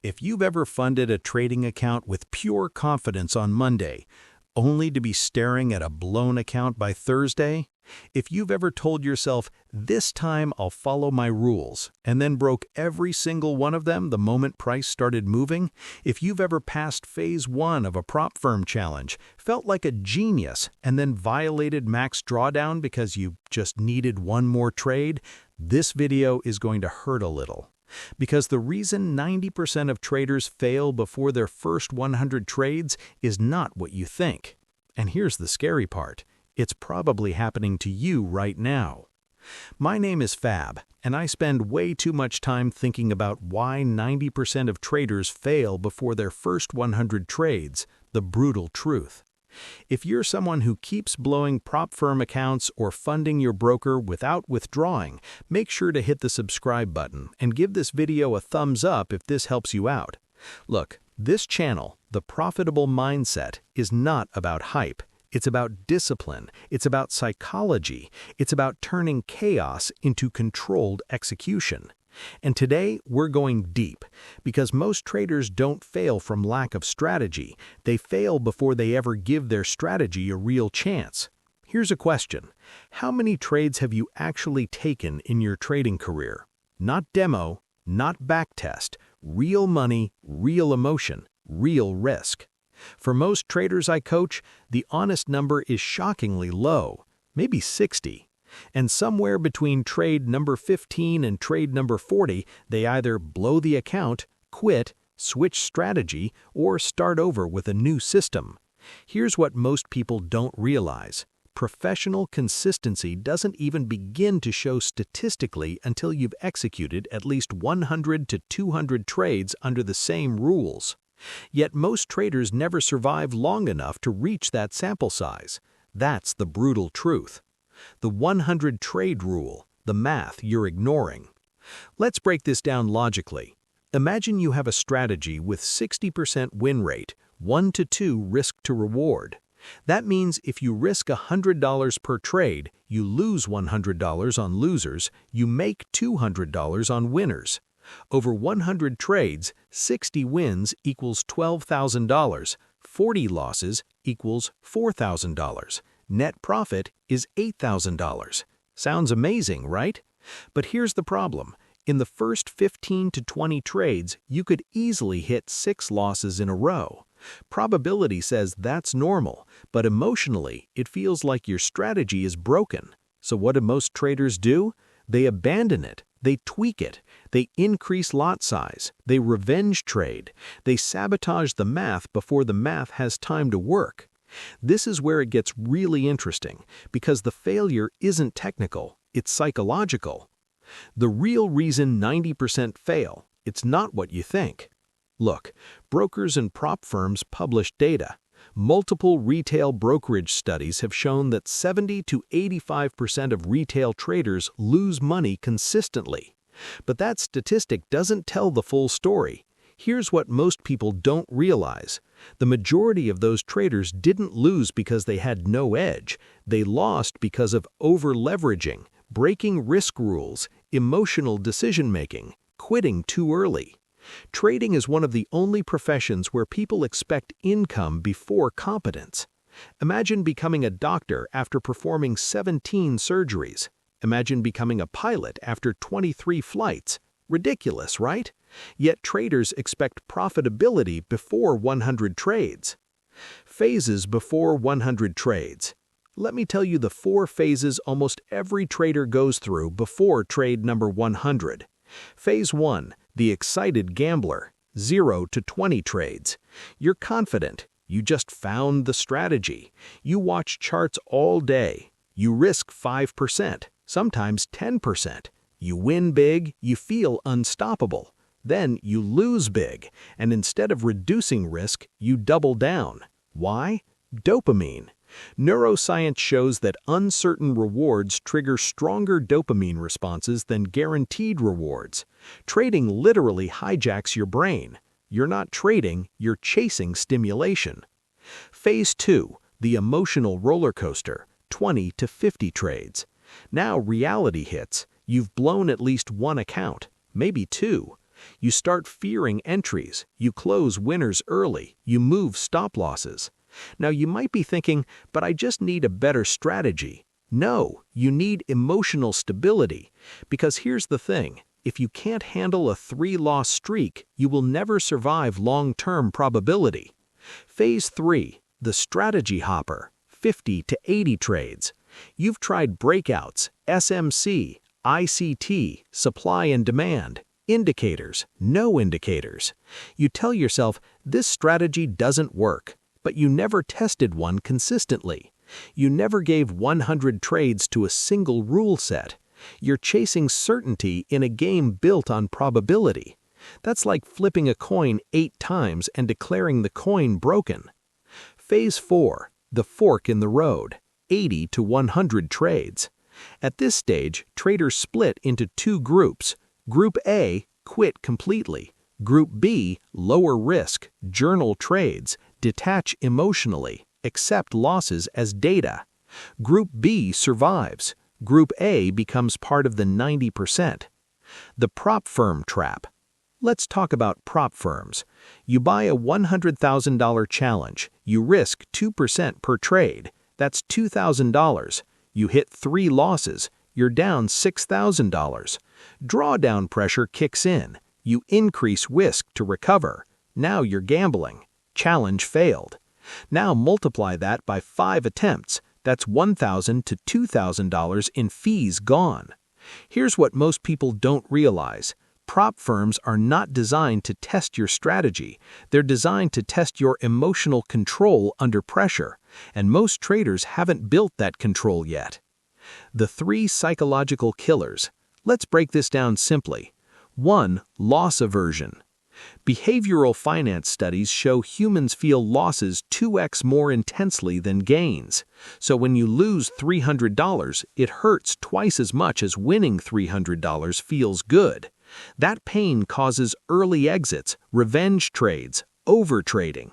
If you've ever funded a trading account with pure confidence on Monday, only to be staring at a blown account by Thursday, if you've ever told yourself, "This time I'll follow my rules," and then broke every single one of them the moment price started moving, if you've ever passed phase 1 of a prop firm challenge, felt like a genius, and then violated max drawdown because you just needed one more trade, this video is going to hurt a little. Because the reason 90% of traders fail before their first 100 trades is not what you think. And here's the scary part. It's probably happening to you right now. My name is Fab, and I spend way too much time thinking about why 90% of traders fail before their first 100 trades, the brutal truth. If you're someone who keeps blowing prop firm accounts or funding your broker without withdrawing, make sure to hit the subscribe button and give this video a thumbs up if this helps you out. Look, this channel, The Profitable Mindset, is not about hype. It's about discipline. It's about psychology. It's about turning chaos into controlled execution. And today, we're going deep, because most traders don't fail from lack of strategy. They fail before they ever give their strategy a real chance. Here's a question. How many trades have you actually taken in your trading career? Not demo, not backtest, real money, real emotion, real risk. For most traders I coach, the honest number is shockingly low, maybe 60. And somewhere between trade number 15 and trade number 40, they either blow the account, quit, switch strategy, or start over with a new system. Here's what most people don't realize. Professional consistency doesn't even begin to show statistically until you've executed at least 100 to 200 trades under the same rules. Yet most traders never survive long enough to reach that sample size. That's the brutal truth. The 100 trade rule, the math you're ignoring. Let's break this down logically. Imagine you have a strategy with 60% win rate, 1 to 2 risk to reward. That means if you risk $100 per trade, you lose $100 on losers, you make $200 on winners. Over 100 trades, 60 wins equals $12,000, 40 losses equals $4,000. Net profit is $8,000. Sounds amazing, right? But here's the problem. In the first 15 to 20 trades, you could easily hit 6 losses in a row. Probability says that's normal, but emotionally, it feels like your strategy is broken. So what do most traders do? They abandon it. They tweak it. They increase lot size. They revenge trade. They sabotage the math before the math has time to work. This is where it gets really interesting, because the failure isn't technical, it's psychological. The real reason 90% fail, it's not what you think. Look, brokers and prop firms publish data. Multiple retail brokerage studies have shown that 70 to 85% of retail traders lose money consistently. But that statistic doesn't tell the full story. Here's what most people don't realize. The majority of those traders didn't lose because they had no edge. They lost because of overleveraging, breaking risk rules, emotional decision-making, quitting too early. Trading is one of the only professions where people expect income before competence. Imagine becoming a doctor after performing 17 surgeries. Imagine becoming a pilot after 23 flights. Ridiculous, right? Yet traders expect profitability before 100 trades. Phases before 100 trades. Let me tell you the 4 phases almost every trader goes through before trade number 100. Phase 1, the excited gambler, 0 to 20 trades. You're confident. You just found the strategy. You watch charts all day. You risk 5%, sometimes 10%. You win big, you feel unstoppable. Then you lose big, and instead of reducing risk, you double down. Why? Dopamine. Neuroscience shows that uncertain rewards trigger stronger dopamine responses than guaranteed rewards. Trading literally hijacks your brain. You're not trading, you're chasing stimulation. Phase 2, the emotional roller coaster, 20 to 50 trades. Now reality hits. You've blown at least one account, maybe two. You start fearing entries, you close winners early, you move stop losses. Now you might be thinking, but I just need a better strategy. No, you need emotional stability. Because here's the thing, if you can't handle a 3-loss streak, you will never survive long-term probability. Phase 3, the strategy hopper, 50 to 80 trades. You've tried breakouts, SMC, ICT, supply and demand, indicators, no indicators. You tell yourself this strategy doesn't work, but you never tested one consistently. You never gave 100 trades to a single rule set. You're chasing certainty in a game built on probability. That's like flipping a coin 8 times and declaring the coin broken. Phase 4, the fork in the road, 80 to 100 trades. At this stage, traders split into 2 groups. Group A, quit completely. Group B, lower risk, journal trades, detach emotionally, accept losses as data. Group B survives. Group A becomes part of the 90%. The prop firm trap. Let's talk about prop firms. You buy a $100,000 challenge. You risk 2% per trade. That's $2,000. You hit 3 losses. You're down $6,000. Drawdown pressure kicks in. You increase risk to recover. Now you're gambling. Challenge failed. Now multiply that by 5 attempts. That's $1,000 to $2,000 in fees gone. Here's what most people don't realize. Prop firms are not designed to test your strategy. They're designed to test your emotional control under pressure, and most traders haven't built that control yet. The 3 psychological killers. Let's break this down simply. 1. Loss aversion. Behavioral finance studies show humans feel losses 2x more intensely than gains. So when you lose $300, it hurts twice as much as winning $300 feels good. That pain causes early exits, revenge trades, overtrading.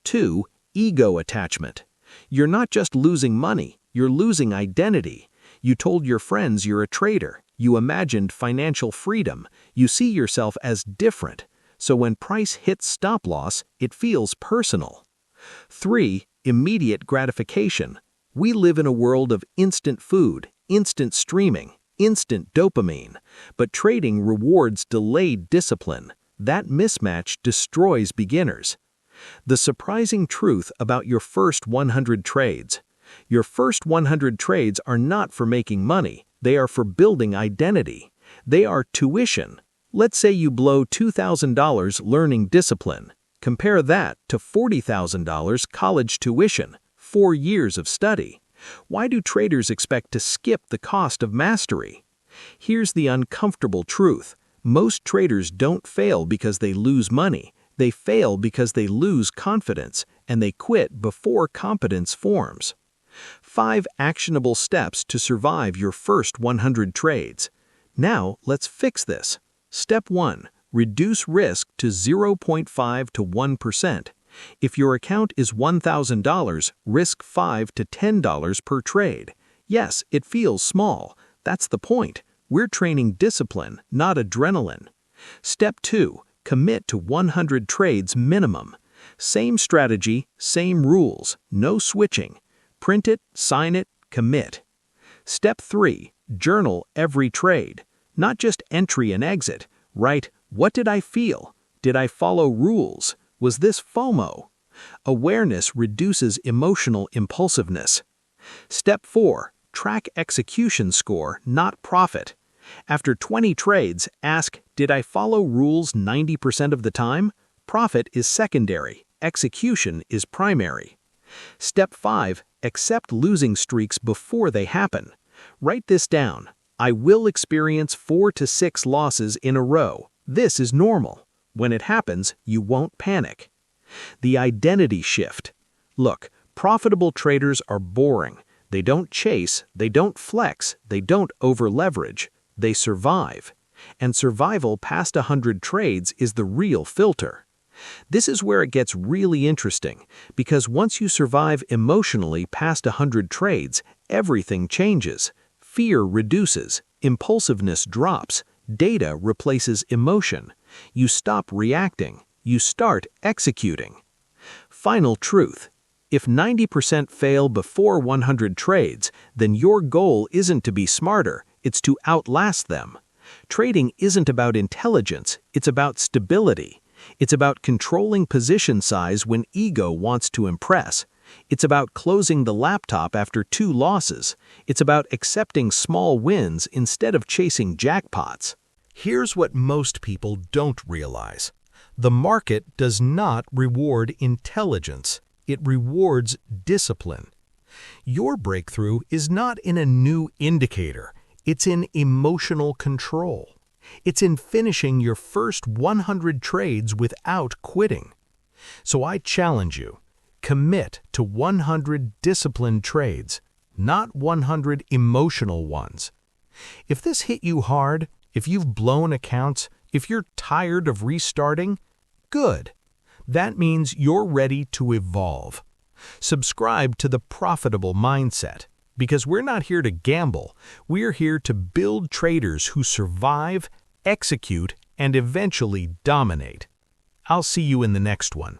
2. Ego attachment. You're not just losing money, you're losing identity. You told your friends you're a trader. You imagined financial freedom. You see yourself as different. So when price hits stop loss, it feels personal. 3. Immediate gratification. We live in a world of instant food, instant streaming, instant dopamine. But trading rewards delayed discipline. That mismatch destroys beginners. The surprising truth about your first 100 trades. Your first 100 trades are not for making money. They are for building identity. They are tuition. Let's say you blow $2,000 learning discipline. Compare that to $40,000 college tuition, 4 years of study. Why do traders expect to skip the cost of mastery? Here's the uncomfortable truth. Most traders don't fail because they lose money. They fail because they lose confidence, and they quit before competence forms. 5 actionable steps to survive your first 100 trades. Now, let's fix this. Step 1. Reduce risk to 0.5 to 1%. If your account is $1,000, risk $5 to $10 per trade. Yes, it feels small. That's the point. We're training discipline, not adrenaline. Step 2. Commit to 100 trades minimum. Same strategy, same rules, no switching. Print it, sign it, commit. Step 3. Journal every trade. Not just entry and exit. Write, what did I feel? Did I follow rules? Was this FOMO? Awareness reduces emotional impulsiveness. Step 4. Track execution score, not profit. After 20 trades, ask, did I follow rules 90% of the time? Profit is secondary. Execution is primary. Step 5. Accept losing streaks before they happen. Write this down. I will experience 4 to 6 losses in a row. This is normal. When it happens, you won't panic. The identity shift. Look, profitable traders are boring. They don't chase, they don't flex, they don't overleverage. They survive. And survival past 100 trades is the real filter. This is where it gets really interesting, because once you survive emotionally past 100 trades, everything changes. Fear reduces, impulsiveness drops, Data replaces emotion. You stop reacting. You start executing. Final truth. If 90% fail before 100 trades, then your goal isn't to be smarter, it's to outlast them. Trading isn't about intelligence, it's about stability. It's about controlling position size when ego wants to impress. It's about closing the laptop after 2 losses. It's about accepting small wins instead of chasing jackpots. Here's what most people don't realize. The market does not reward intelligence. It rewards discipline. Your breakthrough is not in a new indicator. It's in emotional control. It's in finishing your first 100 trades without quitting. So I challenge you, commit to 100 disciplined trades, not 100 emotional ones. If this hit you hard, if you've blown accounts, if you're tired of restarting, good. That means you're ready to evolve. Subscribe to the Profitable Mindset, because we're not here to gamble. We're here to build traders who survive, execute, and eventually dominate. I'll see you in the next one.